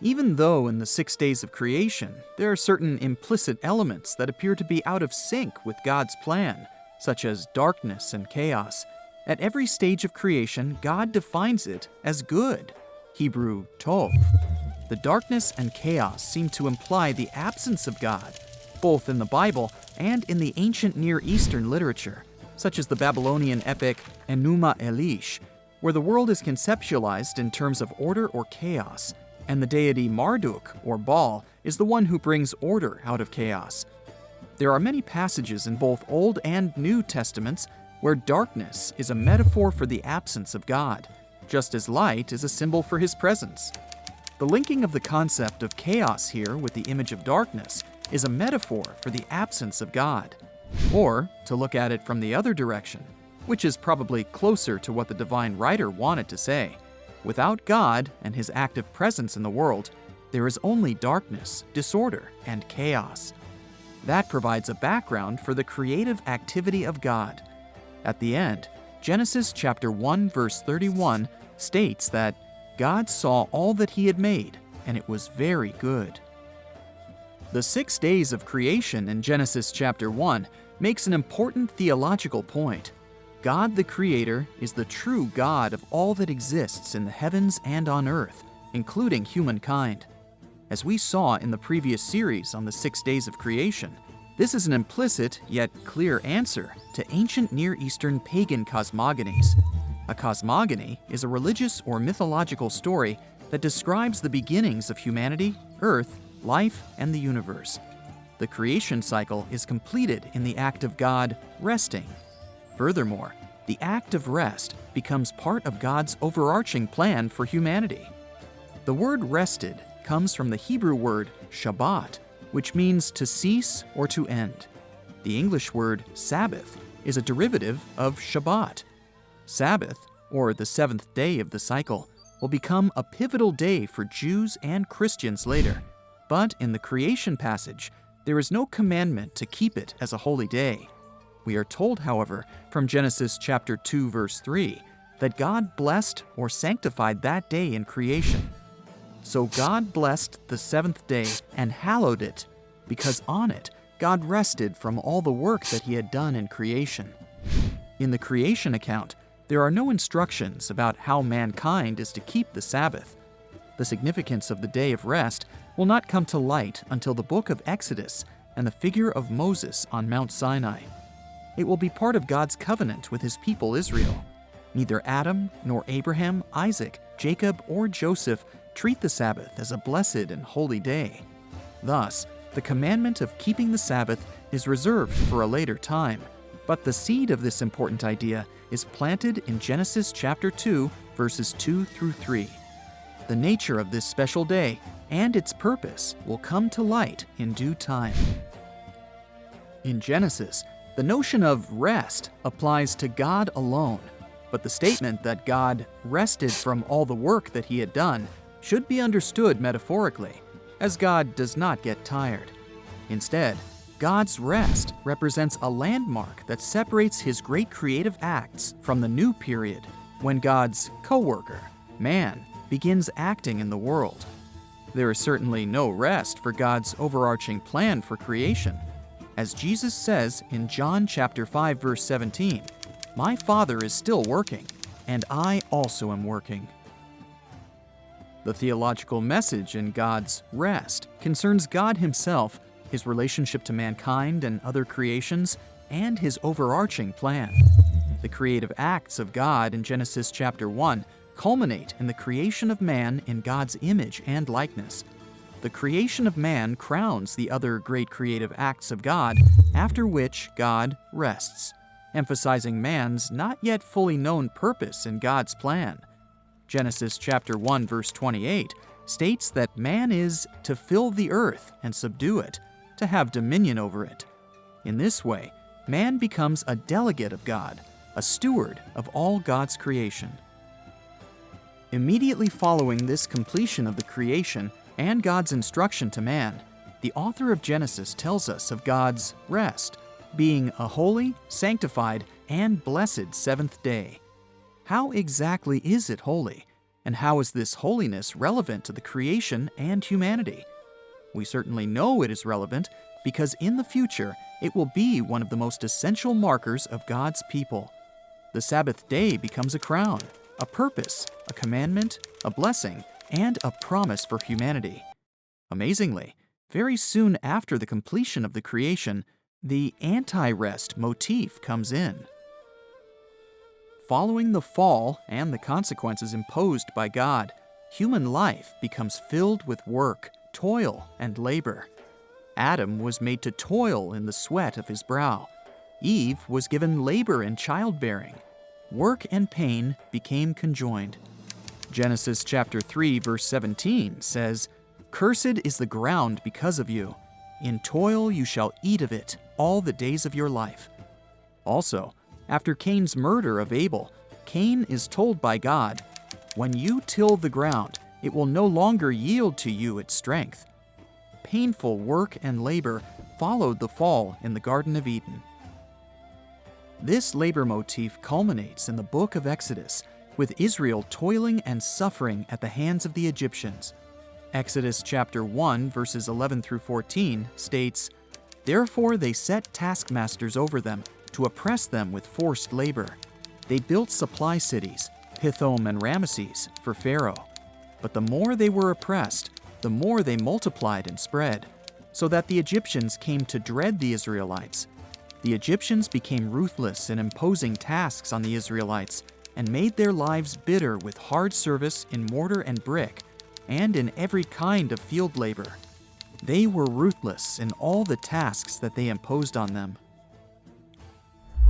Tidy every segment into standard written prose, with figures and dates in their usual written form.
Even though in the 6 days of creation, there are certain implicit elements that appear to be out of sync with God's plan, such as darkness and chaos, at every stage of creation, God defines it as good, Hebrew tov. The darkness and chaos seem to imply the absence of God, both in the Bible and in the ancient Near Eastern literature, such as the Babylonian epic Enuma Elish, where the world is conceptualized in terms of order or chaos, and the deity Marduk, or Baal, is the one who brings order out of chaos. There are many passages in both Old and New Testaments where darkness is a metaphor for the absence of God, just as light is a symbol for His presence. The linking of the concept of chaos here with the image of darkness is a metaphor for the absence of God. Or, to look at it from the other direction, which is probably closer to what the divine writer wanted to say, without God and His active presence in the world, there is only darkness, disorder, and chaos. That provides a background for the creative activity of God. At the end, Genesis chapter 1 verse 31 states that God saw all that He had made, and it was very good. The 6 days of creation in Genesis chapter 1 makes an important theological point. God the Creator is the true God of all that exists in the heavens and on earth, including humankind. As we saw in the previous series on the 6 days of creation, this is an implicit yet clear answer to ancient Near Eastern pagan cosmogonies. A cosmogony is a religious or mythological story that describes the beginnings of humanity, earth, life, and the universe. The creation cycle is completed in the act of God resting. Furthermore, the act of rest becomes part of God's overarching plan for humanity. The word rested comes from the Hebrew word Shabbat, which means to cease or to end. The English word Sabbath is a derivative of Shabbat. Sabbath, or the 7th day of the cycle, will become a pivotal day for Jews and Christians later. But in the creation passage, there is no commandment to keep it as a holy day. We are told, however, from Genesis chapter 2 verse 3, that God blessed or sanctified that day in creation. So God blessed the 7th day and hallowed it, because on it God rested from all the work that He had done in creation. In the creation account, there are no instructions about how mankind is to keep the Sabbath. The significance of the day of rest will not come to light until the book of Exodus and the figure of Moses on Mount Sinai. It will be part of God's covenant with His people Israel. Neither Adam nor Abraham, Isaac, Jacob, or Joseph treat the Sabbath as a blessed and holy day. Thus, the commandment of keeping the Sabbath is reserved for a later time, but the seed of this important idea is planted in Genesis chapter 2, verses 2 through 3. The nature of this special day and its purpose will come to light in due time. In Genesis, the notion of rest applies to God alone, but the statement that God rested from all the work that He had done should be understood metaphorically, as God does not get tired. Instead, God's rest represents a landmark that separates His great creative acts from the new period, when God's co-worker, man, begins acting in the world. There is certainly no rest for God's overarching plan for creation. As Jesus says in John chapter 5 verse 17, "My Father is still working, and I also am working." The theological message in God's rest concerns God Himself, His relationship to mankind and other creations, and His overarching plan. The creative acts of God in Genesis chapter 1 culminate in the creation of man in God's image and likeness. The creation of man crowns the other great creative acts of God, after which God rests, emphasizing man's not yet fully known purpose in God's plan. Genesis chapter 1 verse 28 states that man is to fill the earth and subdue it, to have dominion over it. In this way, man becomes a delegate of God, a steward of all God's creation. Immediately following this completion of the creation and God's instruction to man, the author of Genesis tells us of God's rest, being a holy, sanctified, and blessed 7th day. How exactly is it holy? And how is this holiness relevant to the creation and humanity? We certainly know it is relevant because in the future it will be one of the most essential markers of God's people. The Sabbath day becomes a crown, a purpose, a commandment, a blessing, and a promise for humanity. Amazingly, very soon after the completion of the creation, the anti-rest motif comes in. Following the fall and the consequences imposed by God, human life becomes filled with work, toil, and labor. Adam was made to toil in the sweat of his brow. Eve was given labor in childbearing. Work and pain became conjoined. Genesis chapter 3, verse 17 says, "Cursed is the ground because of you. In toil you shall eat of it all the days of your life." Also, after Cain's murder of Abel, Cain is told by God, "When you till the ground, it will no longer yield to you its strength." Painful work and labor followed the fall in the Garden of Eden. This labor motif culminates in the book of Exodus, with Israel toiling and suffering at the hands of the Egyptians. Exodus chapter 1, verses 11 through 14 states, "Therefore they set taskmasters over them to oppress them with forced labor. They built supply cities, Pithom and Ramesses, for Pharaoh. But the more they were oppressed, the more they multiplied and spread, so that the Egyptians came to dread the Israelites. The Egyptians became ruthless in imposing tasks on the Israelites and made their lives bitter with hard service in mortar and brick and in every kind of field labor. They were ruthless in all the tasks that they imposed on them."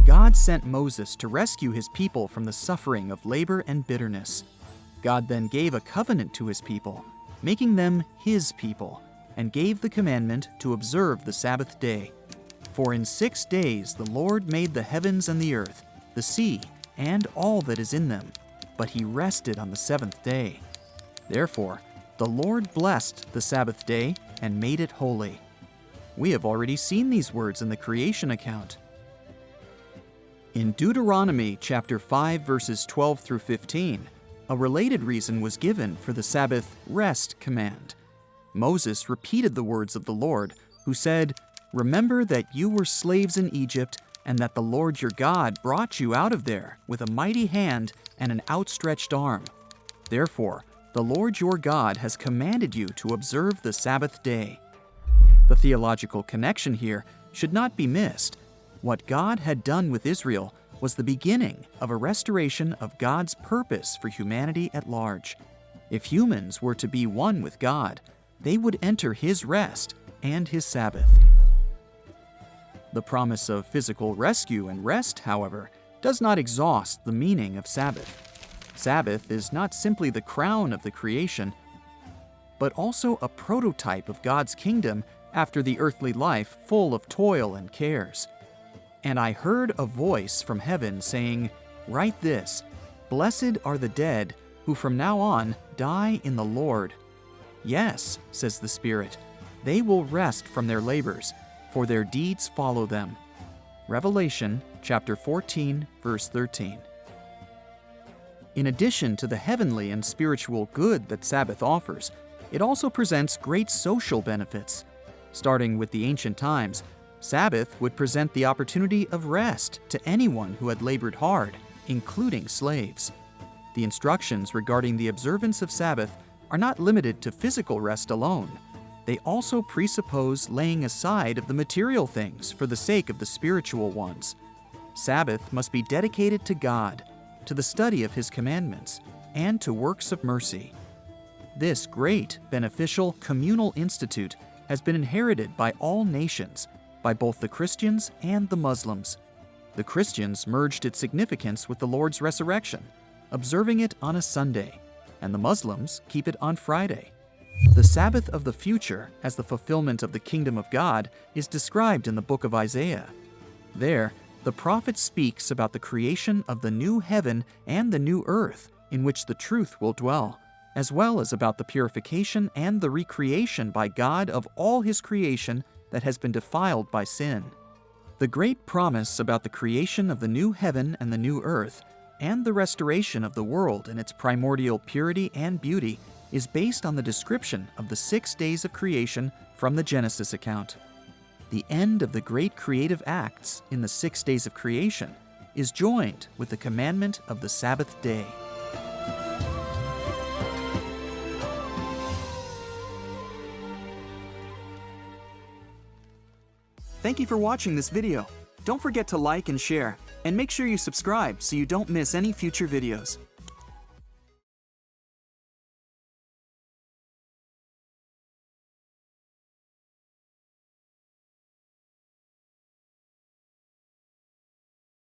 God sent Moses to rescue his people from the suffering of labor and bitterness. God then gave a covenant to his people, making them his people, and gave the commandment to observe the Sabbath day. "For in 6 days the Lord made the heavens and the earth, the sea, and all that is in them, but he rested on the seventh day. Therefore, the Lord blessed the Sabbath day and made it holy." We have already seen these words in the creation account. In Deuteronomy chapter 5, verses 12 through 15, a related reason was given for the Sabbath rest command. Moses repeated the words of the Lord, who said, "Remember that you were slaves in Egypt, and that the Lord your God brought you out of there with a mighty hand and an outstretched arm. Therefore, the Lord your God has commanded you to observe the Sabbath day." The theological connection here should not be missed. What God had done with Israel was the beginning of a restoration of God's purpose for humanity at large. If humans were to be one with God, they would enter his rest and his Sabbath. The promise of physical rescue and rest, however, does not exhaust the meaning of Sabbath. Sabbath is not simply the crown of the creation, but also a prototype of God's kingdom after the earthly life full of toil and cares. "And I heard a voice from heaven saying, 'Write this, Blessed are the dead who from now on die in the Lord. Yes,' says the Spirit, 'they will rest from their labors, for their deeds follow them.'" Revelation chapter 14, verse 13. In addition to the heavenly and spiritual good that Sabbath offers, it also presents great social benefits. Starting with the ancient times, Sabbath would present the opportunity of rest to anyone who had labored hard, including slaves. The instructions regarding the observance of Sabbath are not limited to physical rest alone. They also presuppose laying aside of the material things for the sake of the spiritual ones. Sabbath must be dedicated to God, to the study of his commandments, and to works of mercy. This great, beneficial, communal institute has been inherited by all nations, by both the Christians and the Muslims. The Christians merged its significance with the Lord's resurrection, observing it on a Sunday, and the Muslims keep it on Friday. The Sabbath of the future, as the fulfillment of the kingdom of God, is described in the book of Isaiah. There, the prophet speaks about the creation of the new heaven and the new earth in which the truth will dwell, as well as about the purification and the recreation by God of all his creation that has been defiled by sin. The great promise about the creation of the new heaven and the new earth And the restoration of the world in its primordial purity and beauty is based on the description of the 6 days of creation from the Genesis account. The end of the great creative acts in the 6 days of creation is joined with the commandment of the Sabbath day. Thank you for watching this video. Don't forget to like and share, and make sure you subscribe so you don't miss any future videos.